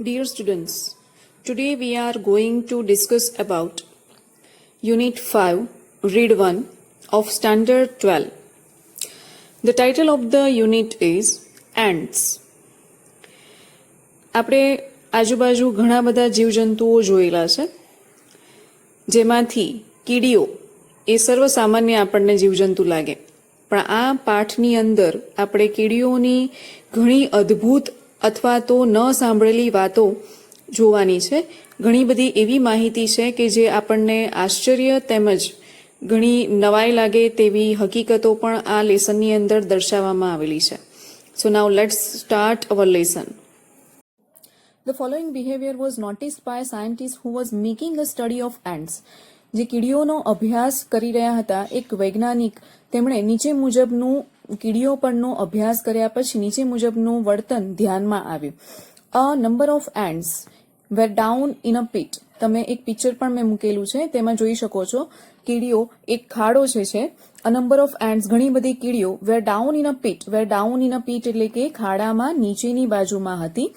Dear students, today we are going to discuss about Unit 5, Read 1 of Standard 12. The title of the unit is Ants. આપણે આજુબાજુ ઘણા બધા જીવજંતુઓ જોયેલા છે, જેમાંથી કીડીઓ એ સર્વસામાન્ય આપણને જીવજંતુ લાગે, પણ આ પાઠની અંદર આપણે કીડીઓની ઘણી અદ્ભુત અથવા તો ન સાંભળેલી વાતો જોવાની છે. ઘણી બધી એવી માહિતી છે કે જે આપણને આશ્ચર્ય તેમજ ઘણી નવાઈ લાગે તેવી હકીકતો પણ આ લેસનની અંદર દર્શાવવામાં આવેલી છે. So now let's start our lesson. The following behavior was noticed by a scientist who was making a study of ants. જે કીડીઓનો અભ્યાસ કરી રહ્યા હતા, એક વૈજ્ઞાનિક તેમણે નીચે મુજબનું કીડીઓ પરનો અભ્યાસ કર્યા પછી નીચે મુજબનું વર્તન ધ્યાનમાં આવ્યું. A number of ants were down in a pit. તમે એક પિક્ચર પણ મેં મૂકેલું છે, તેમાં જોઈ શકો છો કીડીઓ એક ખાડો છે. અ નંબર ઓફ એન્ટ્સ ઘણી બધી કીડીઓ were down in a pit. Were down in a pit એટલે કે ખાડામાં નીચેની બાજુમાં હતી.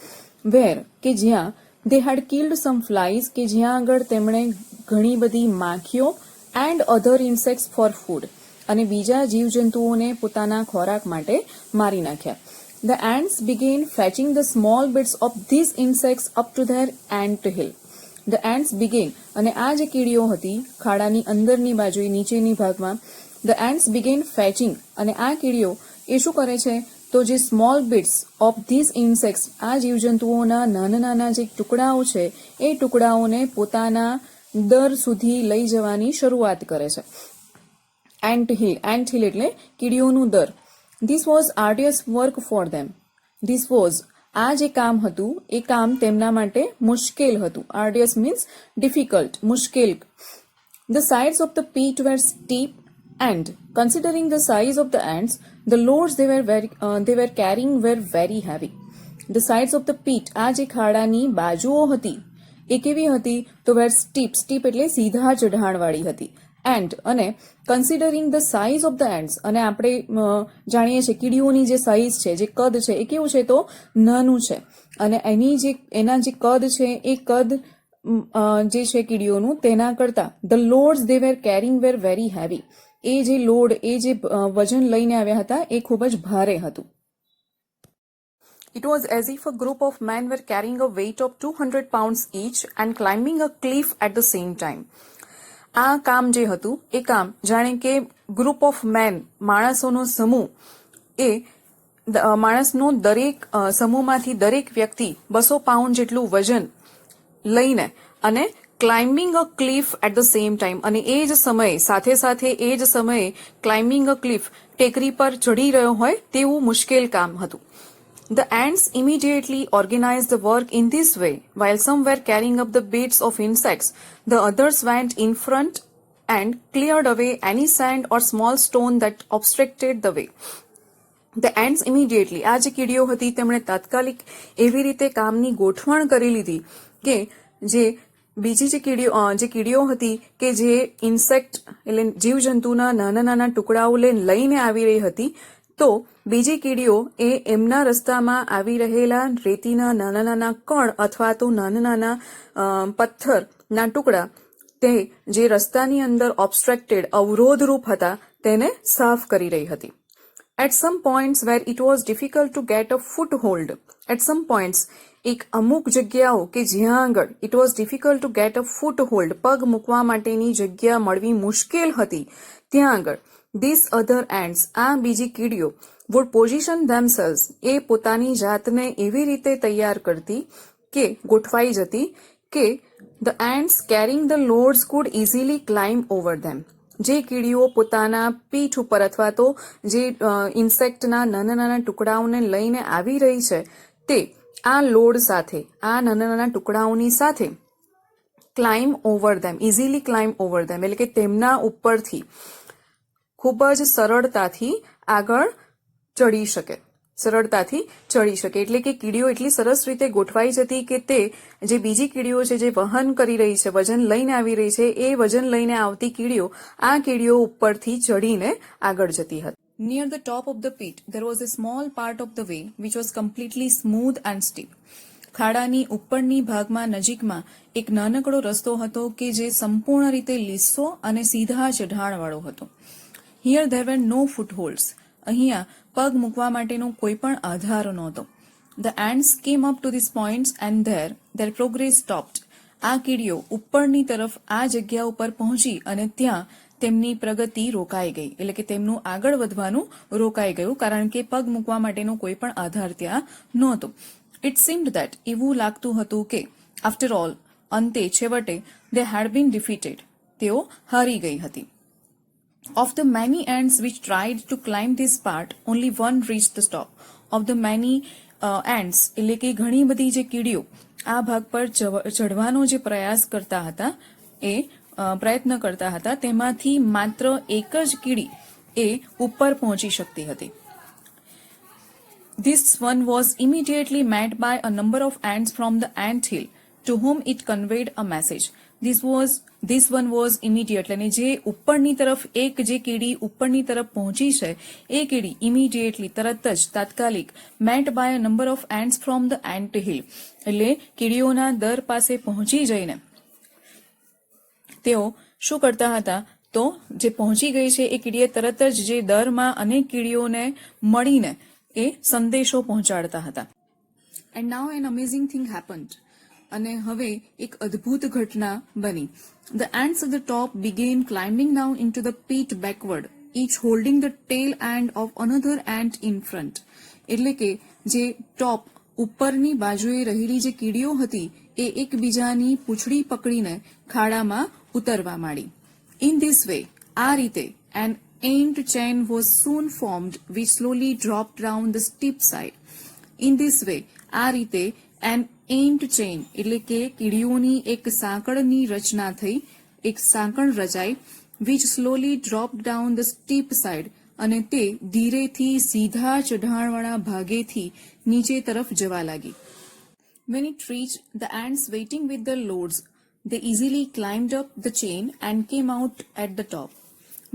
વેર કે જ્યાં they had killed some flies કે જ્યાં આગળ તેમણે ઘણી બધી માખીઓ and other insects for food અને બીજા જીવજંતુઓને પોતાના ખોરાક માટે મારી નાખ્યા. The ants began fetching the small bits of these insects up to their ant hill. The ants began અને આ જે કીડીઓ હતી ખાડાની અંદરની બાજુએ નીચેની ભાગમાં, the ants began fetching અને આ કીડીઓ એ શું કરે છે તો જે small bits of this insects આ જીવજંતુઓના નાના નાના જે ટુકડાઓ છે એ ટુકડાઓને પોતાના દર સુધી લઈ જવાની શરૂઆત કરે છે. એન્ટ હિલ એટલે કીડીઓનું દર. This was arduous work for them. This was આ જે કામ હતું એ કામ તેમના માટે મુશ્કેલ હતું. આર્ડિયસ મીન્સ ડિફિકલ્ટ, મુશ્કેલ. The sides of the pit were steep and considering the size of the ants, the loads they were carrying were very heavy. The sides of the pit આ જે ખાડાની બાજુઓ હતી એ કેવી હતી તો વેર સ્ટીપ. સ્ટીપ એટલે સીધા ચઢાણવાળી હતી. એન્ડ અને considering the size of the ends અને આપણે જાણીએ છીએ કીડીઓની જે સાઇઝ છે, જે કદ છે એ કેવું છે તો નાનું છે અને એના જે કદ છે એ કદ જે છે કીડીઓનું તેના કરતા the loads they were carrying were very heavy. એ જે લોડ એ જે વજન લઈને આવ્યા હતા એ ખૂબ જ ભારે હતું. It was as if a group of men were carrying a weight of 200 pounds each and climbing a cliff at the same time. આ કામ જે હતું એ કામ જાણે કે ગ્રુપ ઓફ મેન, માણસોનો સમૂહ, એ માણસનો દરેક સમૂહમાંથી દરેક વ્યક્તિ 200 પાઉન્ડ જેટલું વજન લઈને અને climbing a cliff at the same time અને એ જ સમયે સાથે એ જ સમયે ક્લાઇમ્બિંગ અ ક્લિફ ટેકરી પર ચડી રહ્યો હોય તેવું મુશ્કેલ કામ હતું. The ants immediately organized the work in this way. While some were carrying up the bits of insects, the others went in front and cleared away any sand or small stone that obstructed the way. The ants immediately આ જે કીડીઓ હતી તેમણે તાત્કાલિક એવી રીતે કામની ગોઠવણ કરી લીધી કે જે બીજી જે કીડીઓ હતી કે જે ઇન્સેક્ટ એટલે જીવજંતુના નાના નાના ટુકડાઓ લઈને આવી રહી હતી, તો બીજી કીડીઓ એ એમના રસ્તામાં આવી રહેલા રેતીના નાના નાના કણ અથવા તો નાના નાના પથ્થરના ટુકડા તે જે રસ્તાની અંદર ઓબ્સ્ટ્રક્ટેડ અવરોધરૂપ હતા તેને સાફ કરી રહી હતી. At some points where it was difficult to get a foothold, at some points એક અમુક જગ્યાઓ કે જ્યાં આગળ it was difficult to get a foothold પગ મૂકવા માટેની જગ્યા મળવી મુશ્કેલ હતી, ત્યાં આગળ these other ants આ બીજી કીડીઓ would position themselves એ પોતાની જાતને એવી રીતે તૈયાર કરતી કે ગોઠવાઈ જતી કે the ants carrying the loads could easily climb over them. જે કીડીઓ પોતાના પીઠ ઉપર અથવા તો જે ઇન્સેક્ટના નાના નાના ટુકડાઓને લઈને આવી રહી છે તે આ લોડ સાથે આ નાના નાના ટુકડાઓની સાથે ક્લાઇમ્બ ઓવર ધેમ, ઇઝીલી ક્લાઇમ્બ ઓવર ધેમ એટલે કે તેમના ઉપરથી ખૂબ જ સરળતાથી આગળ ચડી શકે, એટલે કે કીડીઓ એટલી સરસ રીતે ગોઠવાઈ જતી કે તે જે બીજી કીડીઓ છે જે વહન કરી રહી છે, વજન લઈને આવી રહી છે, એ વજન લઈને આવતી કીડીઓ આ કીડીઓ ઉપરથી ચડીને આગળ જતી હતી. Near the top of the pit there was a small part of the way which was completely smooth and steep. ખાડાની ઉપરની ભાગમાં નજીકમાં એક નાનકડો રસ્તો હતો કે જે સંપૂર્ણ રીતે લીસો અને સીધા ચઢાણવાળો હતો. હિયર ધેર વેર નો ફૂટહોલ્ડ્સ. અહીંયા પગ મૂકવા માટેનો કોઈ પણ આધાર નહોતો. ધ એન્ડ્સ કેમ up to this points and there progress stopped. આ કીડીઓ ઉપરની તરફ આ જગ્યા ઉપર પહોંચી અને ત્યાં તેમની પ્રગતિ રોકાઈ ગઈ, એટલે કે તેમનું આગળ વધવાનું રોકાઈ ગયું, કારણ કે પગ મૂકવા માટેનો કોઈ પણ આધાર ત્યાં નહોતો. ઇટ સીમ્ડ ધેટ, એવું લાગતું હતું કે આફ્ટર ઓલ, અંતે છેવટે, દે હેડ બીન ડિફીટેડ, તેઓ હારી ગઈ હતી. Of the many ants which tried to climb this part, only one reached the top. Of the many ants, એટલે કે ઘણી બધી જે કીડીઓ આ ભાગ પર ચઢવાનો જે પ્રયત્ન કરતા હતા તેમાંથી માત્ર એક જ કીડી એ ઉપર પહોંચી શકતી હતી. This one was immediately met by a number of ants from the ant hill, to whom it conveyed a message. This one was immediately, અને જે ઉપરની તરફ એક જે કીડી ઉપરની તરફ પહોંચી છે એ કીડી immediately તરત જ તાત્કાલિક met by a number of ants from the ant hill, એટલે કીડીઓના દર પાસે પહોંચી જઈને તેઓ શું કરતા હતા, તો જે પહોંચી ગઈ છે એ કીડીએ તરત જ જે દરમાં અનેક કીડીઓને મળીને એ સંદેશો પહોંચાડતા હતા. And now N amazing thing happened. અને હવે એક અદ્ભુત ઘટના બની. The ants at the top began climbing down into the pit backward, each holding the tail end of another ant in front. એટલે કે જે ટોપ ઉપરની બાજુએ રહેલી જે કીડીઓ હતી એ એકબીજાની પૂંછડી પકડીને ખાડામાં ઉતરવા માંડી. In this way, આ રીતે, an ant chain was soon formed which slowly dropped down the steep side. In this way, આ રીતે, an ant chain એટલે કે કીડીઓની એક સાંકળની રચના થઈ, એક સાંકળ રચાઈ, which slowly dropped down the steep side, અને તે ધીરેથી સીધા ચઢાણવાળા ભાગેથી નીચે તરફ જવા લાગી. When it reached the ants waiting with their loads, they easily climbed up the chain and came out at the top.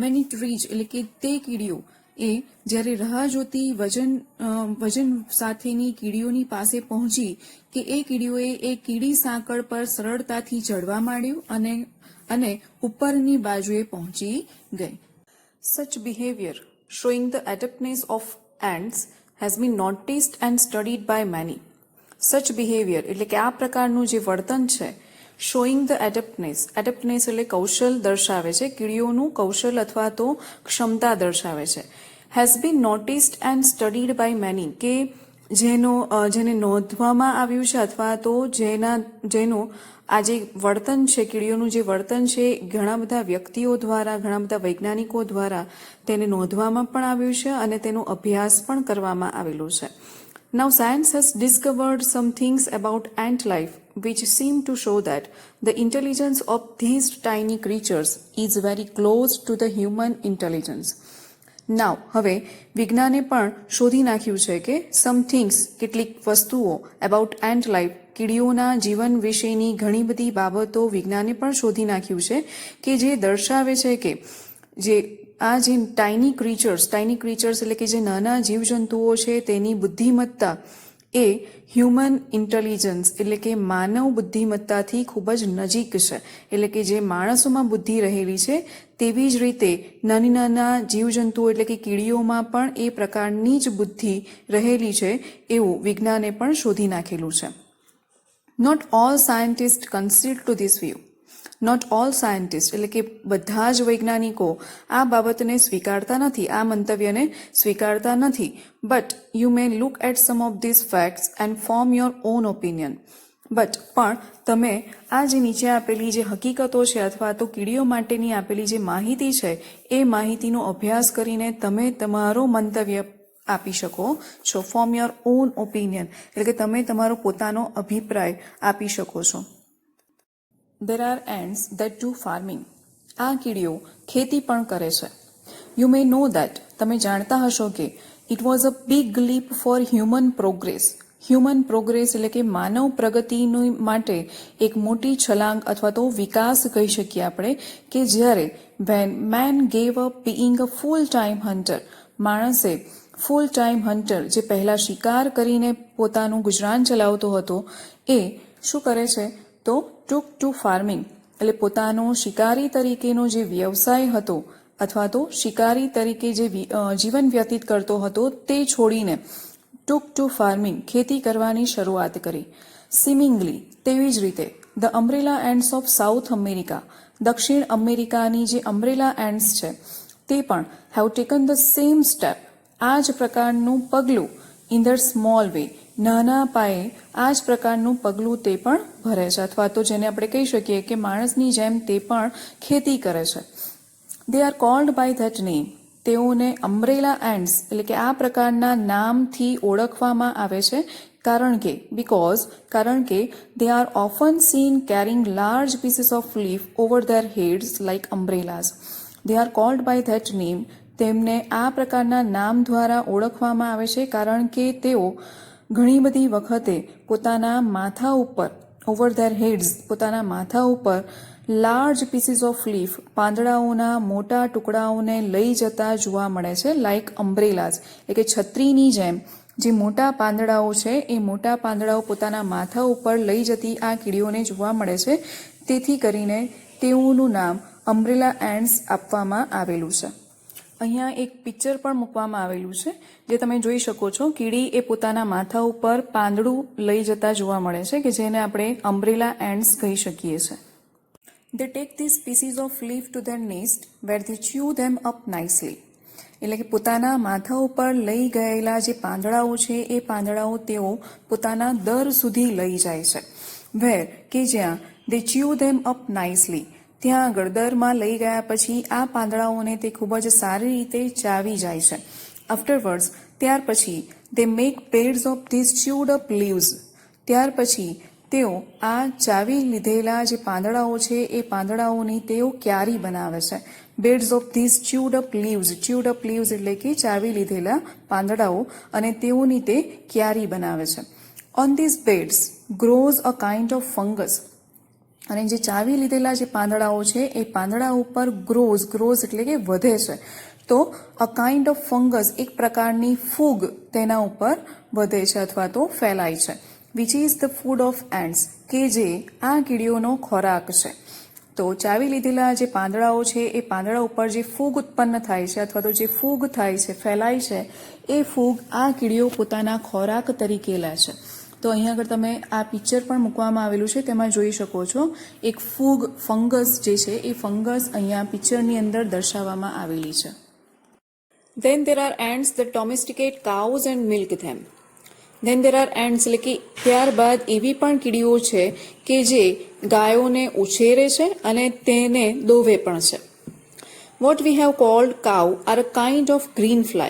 When it reached એટલે કે તે કીડીઓ એ જ્યારે રાહ જોતી વજન સાથેની કીડીઓની પાસે પહોંચી કે એ કીડીઓએ એ કીડી સાંકળ પર સરળતાથી ચડવા માંડ્યું અને ઉપરની બાજુએ પહોંચી ગઈ. Such behavior, showing the adeptness of ants, has been noticed and studied by many. Such behavior એટલે કે આ પ્રકારનું જે વર્તન છે, showing the adeptness એટલે કૌશલ દર્શાવે છે, કીડીઓનું કૌશલ અથવા તો ક્ષમતા દર્શાવે છે. has been noticed and studied by many, કે જેને નોંધવામાં આવ્યું છે અથવા તો જેનું આ જે વર્તન છે, કીડીઓનું જે વર્તન છે, ઘણા બધા વ્યક્તિઓ દ્વારા, ઘણા બધા વૈજ્ઞાનિકો દ્વારા તેને નોંધવામાં પણ આવ્યું છે અને તેનો અભ્યાસ પણ કરવામાં આવેલો છે. Now science has discovered some things about ant life which seem to show that the intelligence of these tiny creatures is very close to the human intelligence. Now, હવે વિજ્ઞાને પણ શોધી નાખ્યું છે કે some things, કેટલીક વસ્તુઓ, about ant life, કીડીઓના જીવન વિશેની ઘણી બધી બાબતો વિજ્ઞાને પણ શોધી નાખ્યું છે કે જે દર્શાવે છે કે જે આ જે ટાઇની ક્રીચર્સ એટલે કે જે નાના જીવજંતુઓ છે તેની બુદ્ધિમત્તા એ હ્યુમન ઇન્ટેલિજન્સ એટલે કે માનવ બુદ્ધિમત્તાથી ખૂબ જ નજીક છે. એટલે કે જે માણસોમાં બુદ્ધિ રહેલી છે તેવી જ રીતે નાના જીવજંતુઓ એટલે કે કીડીઓમાં પણ એ પ્રકારની જ બુદ્ધિ રહેલી છે એવું વિજ્ઞાને પણ શોધી નાખેલું છે. Not all scientists concede to this view. Not all scientists એટલે કે બધા જ વૈજ્ઞાનિકો આ બાબતને સ્વીકારતા નથી, આ મંતવ્યને સ્વીકારતા નથી. But you may look at some of these facts and form your own opinion. પણ તમે આ જે નીચે આપેલી જે હકીકતો છે અથવા તો કીડીઓ માટેની આપેલી જે માહિતી છે એ માહિતીનો અભ્યાસ કરીને તમે તમારો મંતવ્ય આપી શકો છો. ફોર્મ યોર ઓન ઓપિનિયન એટલે કે તમે તમારો પોતાનો અભિપ્રાય આપી શકો છો. There are ants that do farming. આ કીડીઓ ખેતી પણ કરે છે. You may know that, તમે જાણતા હશો કે it was a big leap for human progress. Human progress એટલે કે માનવ પ્રગતિનું માટે એક મોટી છલાંગ અથવા તો વિકાસ કહી શકીએ આપણે કે જ્યારે when man gave up being a full time hunter, માણસે ફૂલ ટાઈમ હન્ટર જે પહેલા શિકાર કરીને પોતાનું ગુજરાન ચલાવતો હતો એ શું કરે છે તો ટુક ટુ ફાર્મિંગ એટલે પોતાનો શિકારી તરીકેનો જે વ્યવસાય હતો અથવા તો શિકારી તરીકે જે જીવન વ્યતીત કરતો હતો તે છોડીને ટુક ટુ ફાર્મિંગ ખેતી કરવાની શરૂઆત કરી. સિમિંગલી તેવી જ રીતે the umbrella ants of South America દક્ષિણ અમેરિકાની જે અમ્બ્રેલા એન્ડ્સ છે તે પણ have taken the same step આ જ પ્રકારનું પગલું ઇન ધ સ્મોલ વે નાના પાયે આ જ પ્રકારનું પગલું તે પણ ભરે છે અથવા તો જેને આપણે કહી શકીએ કે માણસની જેમ તે પણ ખેતી કરે છે. They are called by that name તેઓને અમ્બ્રેલા એન્ડ્સ એટલે કે આ પ્રકારના નામથી ઓળખવામાં આવે છે કારણ કે they are often seen carrying large pieces of leaf over their heads like umbrellas. They are called by that name તેમને આ પ્રકારના નામ દ્વારા ઓળખવામાં આવે છે કારણ કે તેઓ ઘણી બધી વખતે પોતાના માથા ઉપર ઓવર ધેર હેડ્સ પોતાના માથા ઉપર લાર્જ પીસીસ ઓફ લીફ પાંદડાઓના મોટા ટુકડાઓને લઈ જતા જોવા મળે છે લાઇક અમ્બ્રેલાઝ એટલે કે છત્રીની જેમ જે મોટા પાંદડાઓ છે એ મોટા પાંદડાઓ પોતાના માથા ઉપર લઈ જતી આ કીડીઓને જોવા મળે છે. તેથી કરીને તેઓનું નામ અમ્બ્રેલા એન્ડ્સ આપવામાં આવેલું છે. અહીંયા એક પિક્ચર પણ મૂકવામાં આવેલું છે જે તમે જોઈ શકો છો. કીડી એ પોતાના માથા ઉપર પાંદડું લઈ જતા જોવા મળે છે કે જેને આપણે અમ્બ્રેલા એન્ડ્સ કહી શકીએ છીએ. They take these pieces of leaf to their nest where they chew them up nicely. એટલે કે પોતાના માથા ઉપર લઈ ગયેલા જે પાંદડાઓ છે એ પાંદડાઓ તેઓ પોતાના દર સુધી લઈ જાય છે. વેર કે જ્યાં they chew them up nicely ત્યાં આગળ દરમાં લઈ ગયા પછી આ પાંદડાઓને તે ખૂબ જ સારી રીતે ચાવી જાય છે. આફ્ટરવર્ડ્સ ત્યાર પછી they make beds of these chewed up leaves ત્યાર પછી તેઓ આ ચાવી લીધેલા જે પાંદડાઓ છે એ પાંદડાઓની તેઓ ક્યારી બનાવે છે. Beds of this chewed up leaves એટલે કે ચાવી લીધેલા પાંદડાઓ અને તેઓની તે ક્યારી બનાવે છે. On this beds grows a kind of fungus અને જે ચાવી લીધેલા જે પાંદડાઓ છે એ પાંદડા ઉપર ગ્રોઝ એટલે કે વધે છે. તો અ કાઇન્ડ ઓફ ફંગસ એક પ્રકારની ફૂગ તેના ઉપર વધે છે અથવા તો ફેલાય છે. Which is the food of ants કે જે આ કીડીઓનો ખોરાક છે. તો ચાવી લીધેલા જે પાંદડાઓ છે એ પાંદડા ઉપર જે ફૂગ ઉત્પન્ન થાય છે અથવા તો જે ફૂગ થાય છે ફેલાય છે એ ફૂગ આ કીડીઓ પોતાના ખોરાક તરીકે લે છે. તો અહીંયા આગળ તમે આ પિક્ચર પણ મૂકવામાં આવેલું છે તેમાં જોઈ શકો છો એક ફંગસ જે છે એ ફંગસ અહીંયા પિક્ચરની અંદર દર્શાવવામાં આવેલી છે. Then there are ants that domesticate cows and milk them. Then there are ants એટલે કે ત્યારબાદ એવી પણ કીડીઓ છે કે જે ગાયોને ઉછેરે છે અને તેને દોવે પણ છે. What we have called cow are a kind of green fly.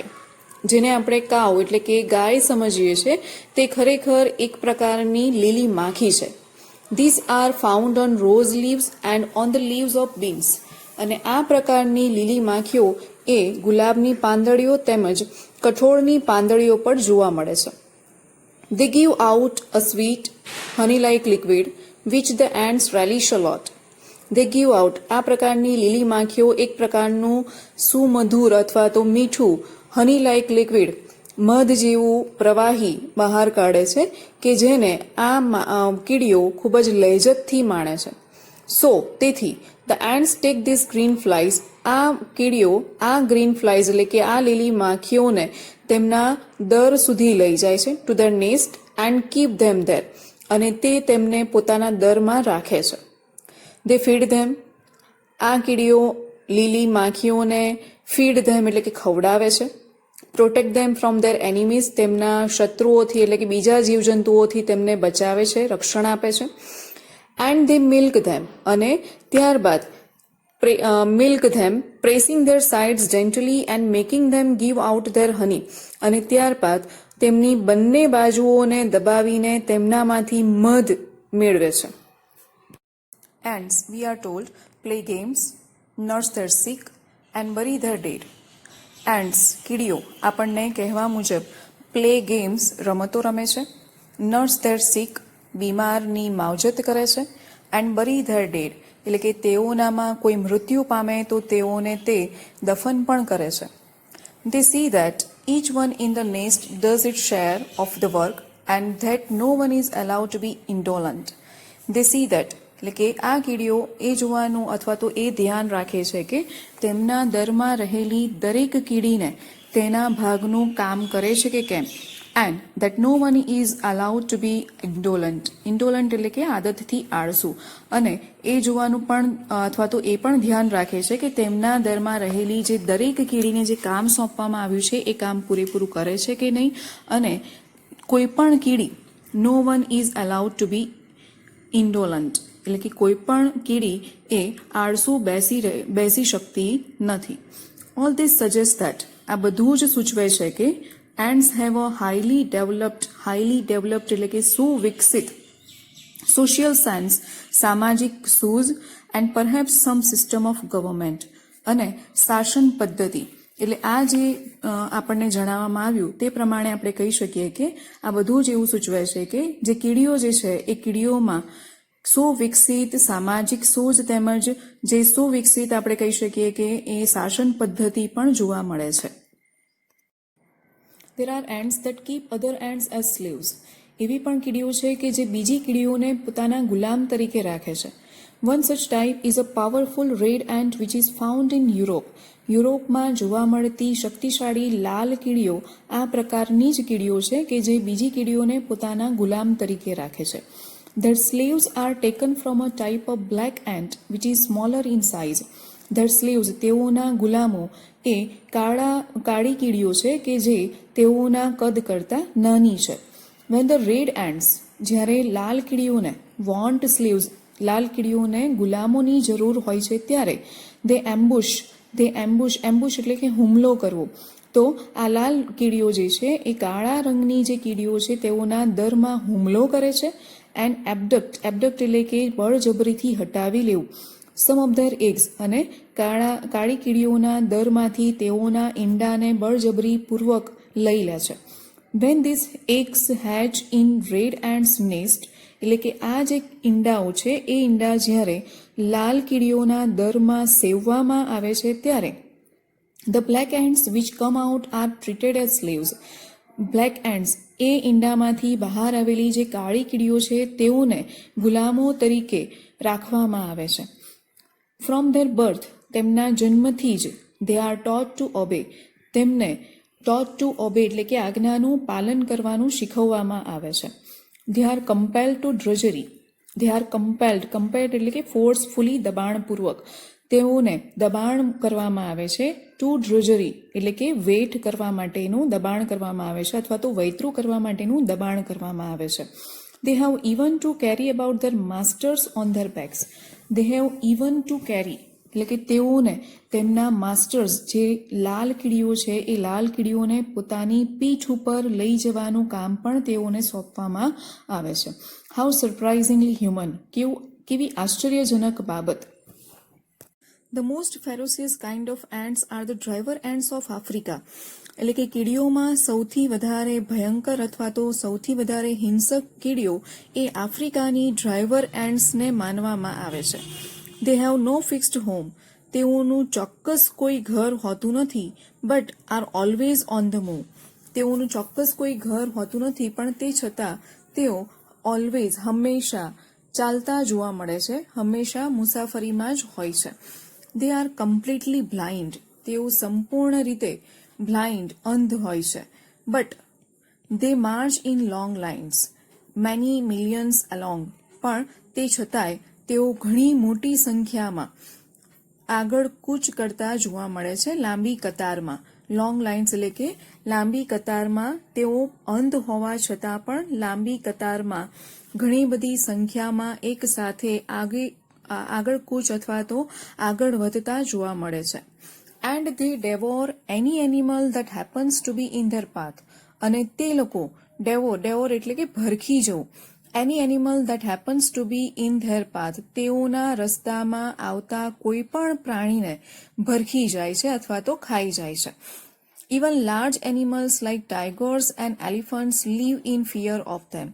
જેને આપણે કાવ એટલે કે ગાય સમજીએ છીએ તે ખરેખર એક પ્રકારની લીલી માખી છે. These are found on rose leaves and on the leaves of beans. અને આ પ્રકારની લીલી માખીઓ એ ગુલાબની પાંદડીઓ તેમજ કઠોળની પાંદડીઓ પર જોવા મળે છે. They give out a sweet, honey-like liquid which the ants relish a lot. They give out આ પ્રકારની લીલી માખીઓ એક પ્રકારનું સુમધુર અથવા તો મીઠું honey-like liquid મધ જેવું પ્રવાહી બહાર કાઢે છે કે જેને આ કીડીઓ ખૂબ જ લહેજતથી માણે છે. તેથી the ants take these green flies આ કીડીઓ આ ગ્રીન ફ્લાઇઝ એટલે કે આ લીલી માખીઓને તેમના દર સુધી લઈ જાય છે to their nest and keep them there અને તે તેમને પોતાના દરમાં રાખે છે. દે ફીડ ધેમ આ કીડીઓ લીલી માખીઓને ફીડ ધેમ એટલે કે ખવડાવે છે. Protect them from there enemies તેમના શત્રુઓથી એટલે કે બીજા જીવજંતુઓથી તેમને બચાવે છે રક્ષણ આપે છે. એન્ડ દે મિલ્ક ધેમ અને ત્યારબાદ milk them, pressing their sides gently and making them give out their honey. અને ત્યારબાદ તેમની બંને બાજુઓને દબાવીને તેમનામાંથી મધ મેળવે છે. Ants, we are told, play games, nurse their sick and bury their dead. Ants, કીડીઓ આપણને કહેવા મુજબ પ્લે ગેમ્સ રમતો રમે છે, નર્સ ધેર સિક બીમારની માવજત કરે છે, એન્ડ બરી ધેર ડેડ એટલે કે તેઓનામાં કોઈ મૃત્યુ પામે તો તેઓને તે દફન પણ કરે છે. They see that each one in the nest does its share of the work and that no one is allowed to be indolent. They see that એટલે કે આ કીડીઓ એ જોવાનું અથવા તો એ ધ્યાન રાખે છે કે તેમના દરમાં રહેલી દરેક કીડીને તેના ભાગનું કામ કરે છે કે કેમ, and that no one is allowed to be indolent. Indolent એટલે કે આદતથી આળસુ. અને એ જોવાનું પણ અથવા તો એ પણ ધ્યાન રાખે છે કે તેમના દરમાં રહેલી જે દરેક કીડીને જે કામ સોંપવામાં આવ્યું છે એ કામ પૂરેપૂરું કરે છે કે નહીં, અને કોઈ પણ કીડી નો one is allowed to be ઇન્ડોલન્ટ એટલે કે કોઈ પણ કીડી એ આળસુ બેસી શકતી નથી. ઓલ ધીસ સજેસ્ટ ધેટ આ બધું જ સૂચવે છે કે ants have a highly developed એટલે કે સુવિકસિત social sense, સામાજિક સૂઝ and perhaps some system of government અને શાસન પદ્ધતિ. એટલે આ જે આપણને જણાવવામાં આવ્યું તે પ્રમાણે આપણે કહી શકીએ કે આ બધું જ એવું સૂચવે છે કે જે કીડીઓ જે છે એ કીડીઓમાં સુવિકસિત સામાજિક સૂઝ તેમજ જે સુવિકસિત આપણે કહી શકીએ કે એ શાસન પદ્ધતિ પણ જોવા મળે છે. There are ants that keep other ants as slaves. એવી પણ કીડીઓ છે કે જે બીજી કીડીઓને પોતાના ગુલામ તરીકે રાખે છે. One such type is a powerful red ant which is found in Europe. યુરોપમાં જોવા મળતી શક્તિશાળી લાલ કીડીઓ આ પ્રકારની જ કીડીઓ છે કે જે બીજી કીડીઓને પોતાના ગુલામ તરીકે રાખે છે. Their slaves are taken from a type of black ant which is smaller in size. Their slaves તેઓના ગુલામો એ કાળી કીડીઓ છે કે જે તેઓના કદ કરતાં નાની છે. When the red ants જ્યારે લાલ કીડીઓને want slaves લાલ કીડીઓને ગુલામોની જરૂર હોય છે ત્યારે they ambush એટલે કે હુમલો કરવો. તો આ લાલ કીડીઓ જે છે એ કાળા રંગની જે કીડીઓ છે તેઓના દરમાં હુમલો કરે છે એન્ડ એબડક્ટ એટલે કે બળજબરીથી હટાવી લેવું સમ ઓફ ધેર એગ્સ અને કાળી કીડીઓના દરમાંથી તેઓના ઈંડાને બળજબરીપૂર્વક લઈ લે છે. When this eggs hatch in red ants nest એટલે કે આ જે ઈંડાઓ છે એ ઈંડા જ્યારે લાલ કીડીઓના દરમાં સેવવામાં આવે છે ત્યારે the black ants which come out are treated as slaves. Black ants એ ઈંડામાંથી બહાર આવેલી જે કાળી કીડીઓ છે તેઓને ગુલામો તરીકે રાખવામાં આવે છે. ફ્રોમ ધેર બર્થ તેમના જન્મથી જ they are taught to obey તેમને ટોટ ટુ ઓબે એટલે કે આજ્ઞાનું પાલન કરવાનું શીખવવામાં આવે છે. They are compelled to drudgery they are compelled એટલે કે ફોર્સફુલી દબાણપૂર્વક તેઓને દબાણ કરવામાં આવે છે. ટુ ડ્રજરી એટલે કે વેઇટ કરવા માટેનું દબાણ કરવામાં આવે છે અથવા તો વૈતરું કરવા માટેનું દબાણ કરવામાં આવે છે. They have even to carry about their masters on their backs. They have even to carry એટલે કે તેઓને તેમના માસ્ટર્સ જે લાલ કીડીઓ છે એ લાલ કીડીઓને પોતાની પીઠ ઉપર લઈ જવાનું કામ પણ તેઓને સોંપવામાં આવે છે. હાઉ સરપ્રાઇઝિંગલી હ્યુમન કેવી આશ્ચર્યજનક બાબત. The most ferocious kind of ants are the driver ants of Africa. એટલે કે કીડીઓમાં સૌથી વધારે ભયંકર અથવા તો સૌથી વધારે હિંસક કીડીઓ એ આફ્રિકાની ડ્રાઈવર એન્ટ્સને માનવામાં આવે છે. They have no fixed home તેઓનું ચોક્કસ કોઈ ઘર હોતું નથી but are always on the move. તેઓનું ચોક્કસ કોઈ ઘર હોતું નથી પણ તે છતાં તેઓ ઓલવેઝ હંમેશા ચાલતા જોવા મળે છે, હંમેશા મુસાફરીમાં જ હોય છે. દે આર કમ્પ્લીટલી બ્લાઇન્ડ તેઓ સંપૂર્ણ રીતે બ્લાઇન્ડ અંધ હોય છે. But they March in long lines many millions along પણ તે છતાંય તેઓ ઘણી મોટી સંખ્યામાં આગળ કૂચ કરતા જોવા મળે છે લાંબી કતારમાં. લોંગ લાઇન્સ એટલે કે લાંબી કતારમાં તેઓ અંધ હોવા છતાં પણ લાંબી કતારમાં ઘણી બધી સંખ્યામાં એક સાથે આગળ કૂચ અથવા તો આગળ વધતા જોવા મળે છે. And they devour any animal that happens to be in their path. અને તે લોકો devour એટલે કે ભરખી જવું. any animal that happens to be in their path તેઓના રસ્તામાં આવતા કોઈ પણ પ્રાણીને ભરખી જાય છે અથવા તો ખાઈ જાય છે. even large animals like tigers and elephants live in fear of them.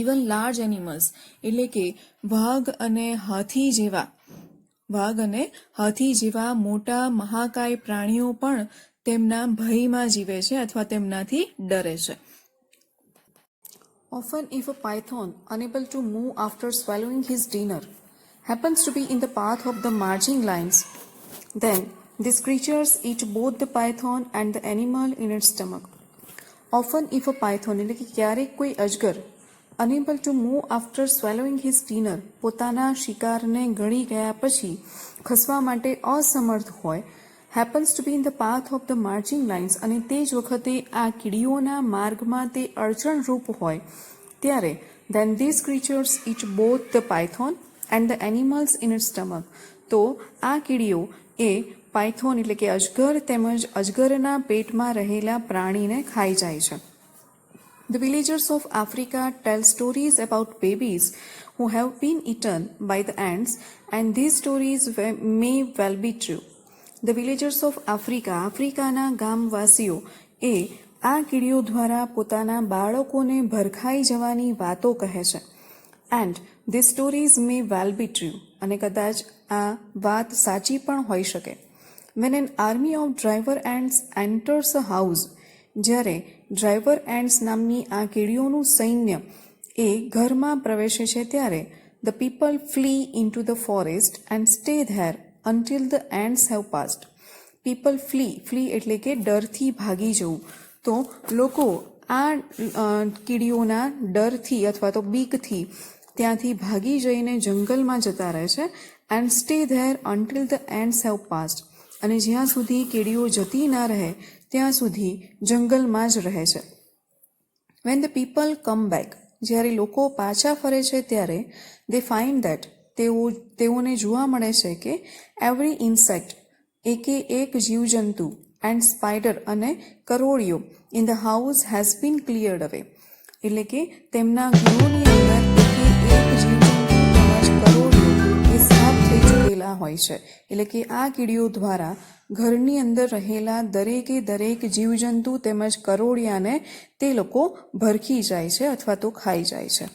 even large animals એટલે કે વાઘ અને હાથી જેવા મોટા મહાકાય પ્રાણીઓ પણ તેમના ભયમાં જીવે છે અથવા તેમનાથી ડરે છે. Often, if a python, unable to move after swallowing his dinner, happens to be in the path of the marching lines, then these creatures eat both the python and the animal in its stomach. Often, if a python, એટલે કે ક્યારેક કોઈ અજગર, unable to move after swallowing his dinner, પોતાના શિકારને ગળી ગયા પછી ખસવા માટે અસમર્થ હોય, happens to be in the path of the marching lines, અને તે જ વખતે આ કીડીઓના માર્ગમાં તે અડચણરૂપ હોય, ત્યારે then these creatures eat both the python and the animals in its stomach. તો આ કીડીઓ એ પાયથોન એટલે કે અજગર તેમજ અજગરના પેટમાં રહેલા પ્રાણીને ખાઈ જાય છે. The villagers of Africa tell stories about babies who have been eaten by the ants, and these stories may well be true. The villagers of Africa, આફ્રિકાના ગામવાસીઓ એ આ કીડીઓ દ્વારા પોતાના બાળકોને ભરખાઈ જવાની વાતો કહે છે. And these stories may well be true. અને કદાચ આ વાત સાચી પણ હોઈ શકે. When an army of driver ants enters a house, જ્યારે ડ્રાઈવર એન્ટ્સ નામની આ કીડીઓનું સૈન્ય એ ઘરમાં પ્રવેશે છે ત્યારે the people flee into the forest and stay there until the ants have passed. People flee એટલે કે ડરથી ભાગી જવું. તો લોકો આ કીડીઓના ડરથી અથવા તો બીકથી ત્યાંથી ભાગી જઈને જંગલમાં જતા રહે છે. and stay there until the ants have passed. અને જ્યાં સુધી કીડીઓ જતી ના રહે ત્યાં સુધી જંગલમાં જ રહે છે. When the people come back, જ્યારે લોકો પાછા ફરે છે ત્યારે they find that તેઓને જોવા મળે છે કે every insect એકે એક જીવજંતુ and spider અને કરોળિયો in the house has been cleared away. એટલે કે તેમના ઘરોની અંદર એકે એક જીવજંતુ તેમજ કરોળિયો એ સાફ થઈ ચૂકેલા હોય છે. એટલે કે આ કીડીઓ દ્વારા ઘરની અંદર રહેલા દરેકે દરેક જીવજંતુ તેમજ કરોળિયાને તે લોકો ભરખી જાય છે અથવા તો ખાઈ જાય છે.